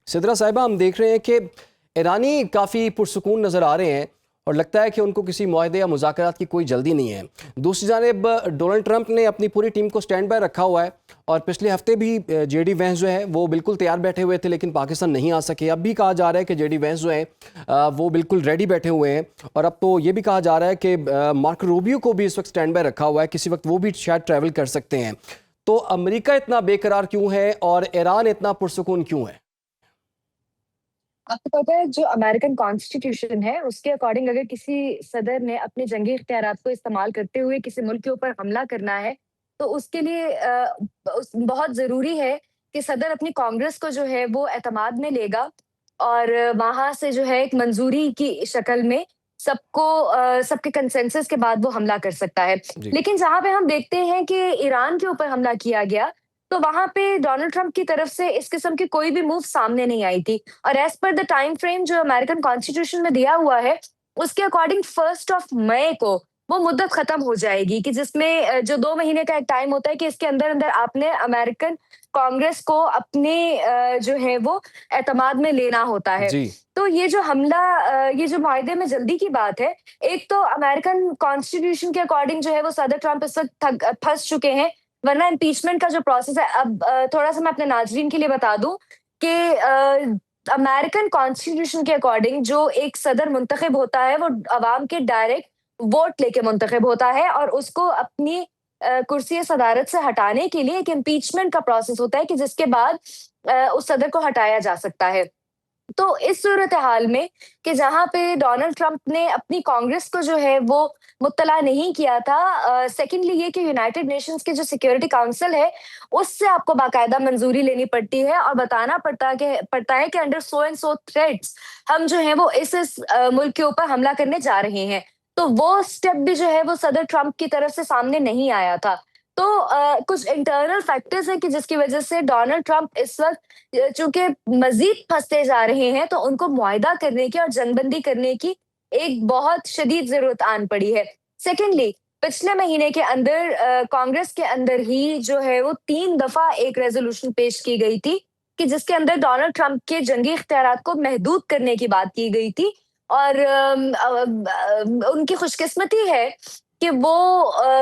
सिद्रा साहिबा, हम देख रहे हैं कि ईरानी काफ़ी पुरसुकून नज़र आ रहे हैं और लगता है कि उनको किसी मुआहदे या मुज़ाकरात की कोई जल्दी नहीं है। दूसरी जानिब डोनाल्ड ट्रंप ने अपनी पूरी टीम को स्टैंड बाय रखा हुआ है और पिछले हफ्ते भी जेडी वेंस जो है वो बिल्कुल तैयार बैठे हुए थे, लेकिन पाकिस्तान नहीं आ सके। अब भी कहा जा रहा है कि जेडी वेंस जो है वो बिल्कुल रेडी बैठे हुए हैं और अब तो ये भी कहा जा रहा है कि मार्को रूबियो को भी इस वक्त स्टैंड बाय रखा हुआ है, किसी वक्त वो भी शायद ट्रैवल कर सकते हैं। तो अमेरिका इतना बेकरार क्यों है और ईरान इतना पुरसुकून क्यों है? आपको पता है जो अमेरिकन कॉन्स्टिट्यूशन है उसके अकॉर्डिंग अगर किसी सदर ने अपने जंगी इख्तियारात को इस्तेमाल करते हुए किसी मुल्क के ऊपर हमला करना है तो उसके लिए बहुत जरूरी है कि सदर अपनी कांग्रेस को जो है वो एतमाद में लेगा और वहां से जो है एक मंजूरी की शक्ल में सबको सबके कंसेंसस के बाद वो हमला कर सकता है। जी। लेकिन जहां पे हम देखते हैं कि ईरान के ऊपर हमला किया गया तो वहां पे डोनाल्ड ट्रंप की तरफ से इस किस्म की कोई भी मूव सामने नहीं आई थी और as per the time frame जो अमेरिकन कॉन्स्टिट्यूशन में दिया हुआ है उसके अकॉर्डिंग 1 मई को वो मुद्दत खत्म हो जाएगी कि जिसमें जो 2 महीने का एक टाइम होता है कि इसके अंदर अंदर आपने अमेरिकन कांग्रेस को अपने जो है वो एतमाद में लेना होता है। जी। तो ये जो हमला ये जो मायदे में जल्दी की बात है, एक तो अमेरिकन कॉन्स्टिट्यूशन के अकॉर्डिंग जो है वो सदर ट्रंप इस वक्त फंस चुके हैं, वरना इम्पीचमेंट का जो प्रोसेस है अब थोड़ा-सा मैं अपने नाज़रीन के लिए बता दूँ कि अमेरिकन कॉन्स्टिट्यूशन के अकॉर्डिंग जो एक सदर मुंतखब होता है, वो अवाम के डायरेक्ट वोट लेके मुंतखब होता है और उसको अपनी कुर्सी सदारत से हटाने के लिए एक इम्पीचमेंट का प्रोसेस होता है कि जिसके बाद उस सदर को हटाया जा सकता है। तो इस सूरत-ए-हाल में कि जहाँ पे डोनाल्ड ट्रंप ने अपनी कांग्रेस को जो है वो मुत्तला नहीं किया था। सेकेंडली ये कि यूनाइटेड नेशंस के जो सिक्योरिटी काउंसिल है, उससे आपको बाकायदा मंजूरी लेनी पड़ती है और बताना पड़ता है कि under so and so threats हम जो है वो इस मुल्क के ऊपर हमला करने जा रहे हैं। तो वो स्टेप भी जो है वो सदर ट्रंप की तरफ से सामने नहीं आया था। तो कुछ इंटरनल फैक्टर्स हैं कि जिसकी वजह से डोनाल्ड ट्रंप इस वक़्त चूँकि मज़ीद फँसते जा रहे हैं, तो उनको मुआहिदा करने की और जंगबंदी करने की एक बहुत शदीद ज़रूरत आन पड़ी है। सेकेंडली, पिछले महीने के अंदर कांग्रेस के अंदर ही जो है वो 3 दफ़ा एक रेज़ोल्यूशन पेश की गई थी, कि जिसके अंदर डोनाल्ड ट्रंप के जंगी इख्तियारात को महदूद करने की बात की गई थी और उनकी खुशकिस्मती है कि वो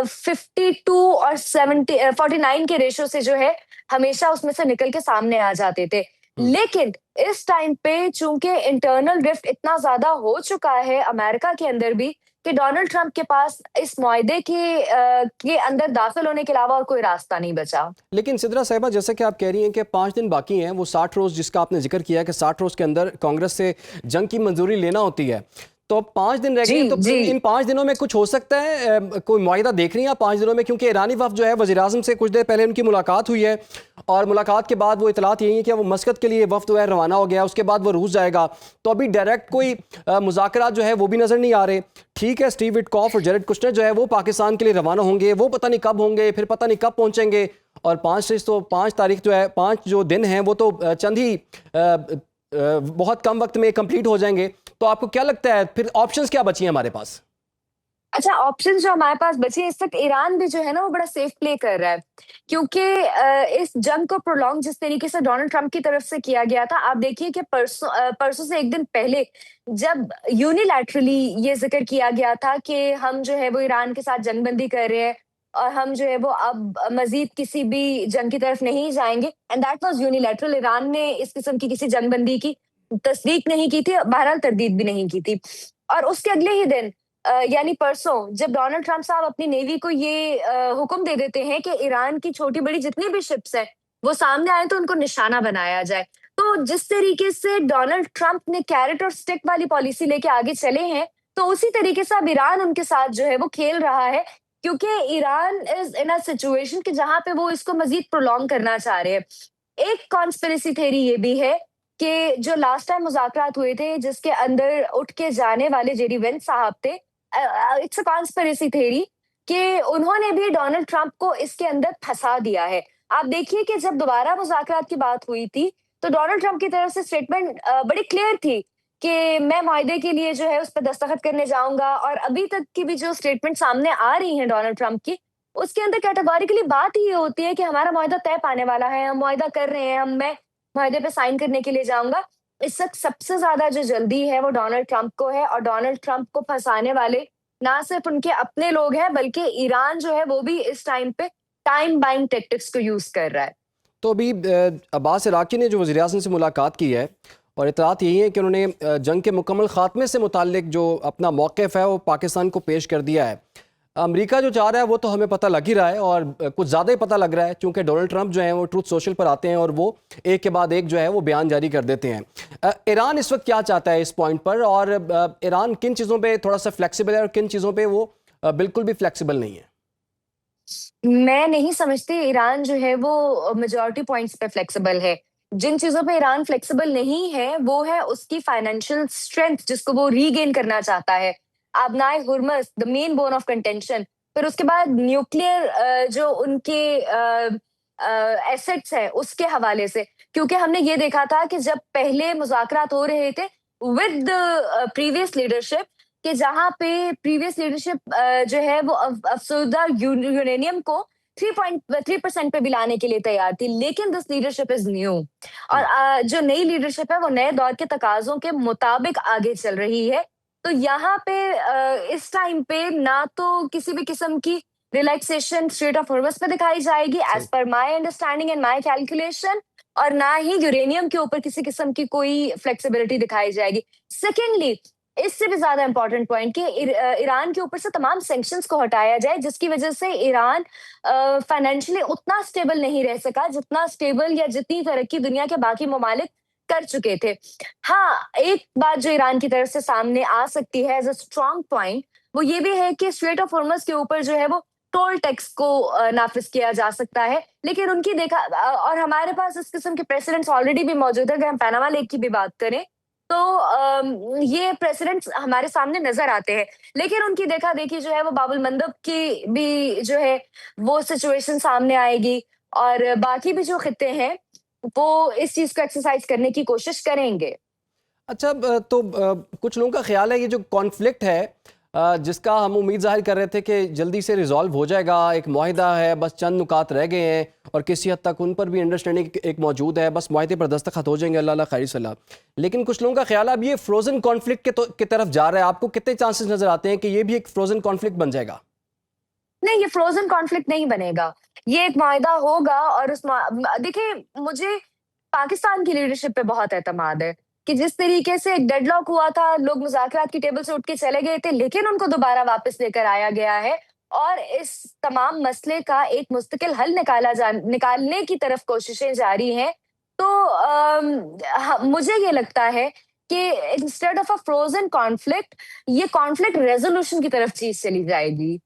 52 और 49 के रेशो से जो है हमेशा उसमें से निकल के सामने आ जाते थे। हुँ। लेकिन इस टाइम पे चूँकि इंटरनल ड्रिफ्ट इतना ज़्यादा हो चुका है अमेरिका के अंदर भी कि डोनाल्ड ट्रंप के पास इस मुआहदे के अंदर दाखिल होने के अलावा और कोई रास्ता नहीं बचा। लेकिन सिद्रा साहिबा, जैसे कि आप कह रही हैं कि 5 दिन बाकी हैं, वो 60 रोज़ जिसका आपने ज़िक्र किया है कि 60 रोज़ के अंदर कांग्रेस से जंग की मंजूरी लेना होती है। तो अब 5 दिन रह गए जी, हैं, तो जी। इन 5 दिनों में कुछ हो सकता है? कोई मुआहिदा देख रही हैं आप 5 दिनों में? क्योंकि ईरानी वफ़द जो है वज़ीर-ए-आज़म से कुछ देर पहले उनकी मुलाकात हुई है और मुलाकात के बाद वो इतलात यही है कि वो मस्कत के लिए वफ़द जो है रवाना हो गया, उसके बाद वो रूस जाएगा। तो अभी डायरेक्ट कोई मुज़ाकरात जो है वो भी नज़र नहीं आ रहे। ठीक है, स्टीव विटकॉफ और जैरेड कुश्नर जो है वो पाकिस्तान के लिए रवाना होंगे, वो पता नहीं कब होंगे, फिर पता नहीं कब पहुँचेंगे और 5 तारीख जो है, 5 जो दिन हैं वो तो चंद ही बहुत कम वक्त में कंप्लीट हो जाएंगे। तो आपको क्या लगता है फिर ऑप्शंस क्या बची हैं हमारे पास? अच्छा, ऑप्शंस जो हमारे पास बचे हैं इस वक़्त ईरान भी जो है ना वो बड़ा सेफ प्ले कर रहा है। क्योंकि इस जंग को प्रोलॉन्ग जिस तरीके से डोनाल्ड ट्रंप की तरफ से किया गया था, आप देखिए कि परसों से 1 दिन पहले जब यूनिलैटरली ये ज़िक्र किया गया था कि हम जो है वो ईरान के साथ जंगबंदी कर रहे हैं और हम जो है वो अब मज़ीद किसी भी जंग की तरफ नहीं जाएँगे and that was unilateral. Iran ने इस किस्म की किसी जंगबंदी की तस्दीक नहीं की थी, बहरहाल तरदीद भी नहीं की थी। और उसके अगले ही दिन यानी परसों जब डोनाल्ड ट्रंप साहब अपनी नेवी को ये हुक्म दे देते हैं कि ईरान की छोटी-बड़ी जितनी भी शिप्स हैं, वो सामने आए तो उनको निशाना बनाया जाए। तो जिस तरीके से डोनाल्ड ट्रंप ने कैरेट और स्टिक वाली पॉलिसी लेके आगे चले हैं, तो उसी तरीके से अब ईरान उनके साथ जो है वो खेल रहा है, क्योंकि Iran is in a situation कि जहाँ पे वो इसको मज़ीद प्रोलॉन्ग करना चाह रहे हैं। एक कॉन्स्पिरेसी थ्योरी ये भी है कि जो लास्ट टाइम मुज़ाकरात हुए थे, जिसके अंदर उठ के जाने वाले जेडी वेंस साहब थे, इट्स अ कॉन्स्पिरेसी थ्योरी कि उन्होंने भी डोनाल्ड ट्रंप को इसके अंदर फंसा दिया है। आप देखिए कि जब दोबारा मुज़ाकरात की बात हुई थी, तो डोनाल्ड ट्रंप की तरफ से स्टेटमेंट बड़ी क्लियर थी कि मैं मुआहदे के लिए जो है उस पे दस्तखत करने जाऊँगा और अभी तक की भी जो स्टेटमेंट सामने आ रही हैं डोनाल्ड ट्रंप की, उसके अंदर कैटेगोरिकली बात ही ये होती है कि हमारा मुआहदा तय पाने वाला है, हम मुआहदा कर रहे हैं, हम मैं माहदे पे साइन करने के लिए जाऊँगा। इस वक़्त सबसे ज़्यादा जो जल्दी है वो डोनाल्ड ट्रंप को है और डोनाल्ड ट्रंप को फँसाने वाले ना सिर्फ़ उनके अपने लोग हैं बल्कि ईरान जो है वो भी इस टाइम पे टाइम बाइंग टैक्टिक्स को यूज़ कर रहा है। तो अभी अब्बास इराक़ी ने जो वज़ीर-ए-आज़म से मुलाकात की है और इत्तलात यही है कि उन्होंने जंग के मुकम्मल ख़ात्मे से मुताल्लिक जो अपना मौक़िफ़ है वो पाकिस्तान को पेश कर दिया है। अमेरिका जो चाह रहा है वो तो हमें पता लग ही रहा है और कुछ ज़्यादा ही पता लग रहा है, चूँकि डोनाल्ड ट्रंप जो हैं वो ट्रूथ सोशल पर आते हैं और वो एक के बाद एक जो है वो बयान जारी कर देते हैं। ईरान इस वक्त क्या चाहता है इस पॉइंट पर, और ईरान किन चीज़ों पे थोड़ा सा फ्लेक्सिबल है और किन चीज़ों पे वो बिल्कुल भी फ्लेक्सिबल नहीं है? मैं नहीं समझती ईरान जो है वो मेजॉरिटी पॉइंट्स पे फ्लेक्सिबल है। जिन चीज़ों पे ईरान फ्लेक्सिबल नहीं है, वो है उसकी फाइनेंशियल स्ट्रेंथ जिसको वो रीगेन करना चाहता है। आबनाए Hormuz the main bone of contention, फिर उसके बाद न्यूक्लियर जो उनके एसेट्स हैं उसके हवाले से। क्योंकि हमने ये देखा था कि जब पहले मुज़ाकरात हो रहे थे विद द प्रीवियस लीडरशिप, कि जहाँ पे प्रीवियस लीडरशिप जो है वो अफसरदा यूरेनियम को 3.3% पे भी लाने के लिए तैयार थी, लेकिन दिस लीडरशिप इज न्यू और जो नई लीडरशिप है वो नए दौर के तकाजों के मुताबिक आगे चल रही है। तो यहाँ पे इस टाइम पे ना तो किसी भी किस्म की रिलैक्सेशन स्ट्रेट ऑफ हॉर्मस पे दिखाई जाएगी एज सही। पर my understanding and my calculation, और ना ही यूरेनियम के ऊपर किसी किस्म की कोई फ्लेक्सिबिलिटी दिखाई जाएगी। सेकेंडली, इससे भी ज़्यादा इम्पोर्टेंट पॉइंट कि ईरान के ऊपर से तमाम सैंक्शंस को हटाया जाए, जिसकी वजह से ईरान फाइनेंशियली उतना स्टेबल नहीं रह सका, जितना स्टेबल या जितनी तरक्की दुनिया के बाकी ममालिक कर चुके थे। हाँ, एक बात जो ईरान की तरफ से सामने आ सकती है एज़ अ स्ट्रॉन्ग पॉइंट, वो ये भी है कि स्ट्रेट ऑफ हॉर्मज़ के ऊपर जो है वो टोल टैक्स को नाफ़िज़ किया जा सकता है। लेकिन उनकी और हमारे पास इस किस्म के प्रेसिडेंट्स ऑलरेडी भी मौजूद है, अगर हम पैनामा लीक की भी बात करें, तो ये प्रेसिडेंट्स हमारे सामने नज़र आते हैं। लेकिन उनकी देखा-देखी जो है वो बाब अल मंदब की भी जो है वो सिचुएशन सामने आएगी और बाकी भी जो खित्ते हैं, वो इस चीज़ को एक्सरसाइज़ करने की कोशिश करेंगे। अच्छा, कुछ लोगों का ख्याल है ये जो कॉन्फ्लिक्ट है, जिसका हम उम्मीद ज़ाहिर कर रहे थे कि जल्दी से रिजॉल्व हो जाएगा, एक मुआहिदा है, बस चंद नुकात रह गए हैं और किसी हद तक उन पर भी अंडरस्टैंडिंग एक मौजूद है, बस मुआहिदे पर दस्तखत हो जाएंगे, अल्लाह खैर सलाह। लेकिन कुछ लोगों का ख्याल है अब ये फ्रोजन कॉन्फ्लिक्ट की तरफ जा रहा है। आपको कितने चांसेस नजर आते हैं कि ये भी एक फ्रोजन कॉन्फ्लिक्ट बन जाएगा? नहीं, ये फ्रोज़न कॉन्फ्लिक्ट नहीं बनेगा। ये एक माहदा होगा और देखिए, मुझे पाकिस्तान की लीडरशिप पे बहुत एतमाद है कि जिस तरीके से एक डेडलॉक हुआ था, लोग मुज़ाकरात की टेबल से उठ के चले गए थे, लेकिन उनको दोबारा वापस लेकर आया गया है और इस तमाम मसले का एक मुस्तकिल हल निकालने की तरफ कोशिशें जारी हैं। तो मुझे ये लगता है कि instead of a frozen conflict, ये कॉन्फ्लिक्ट रेज़ोल्यूशन की तरफ चीज़ चली जाएगी।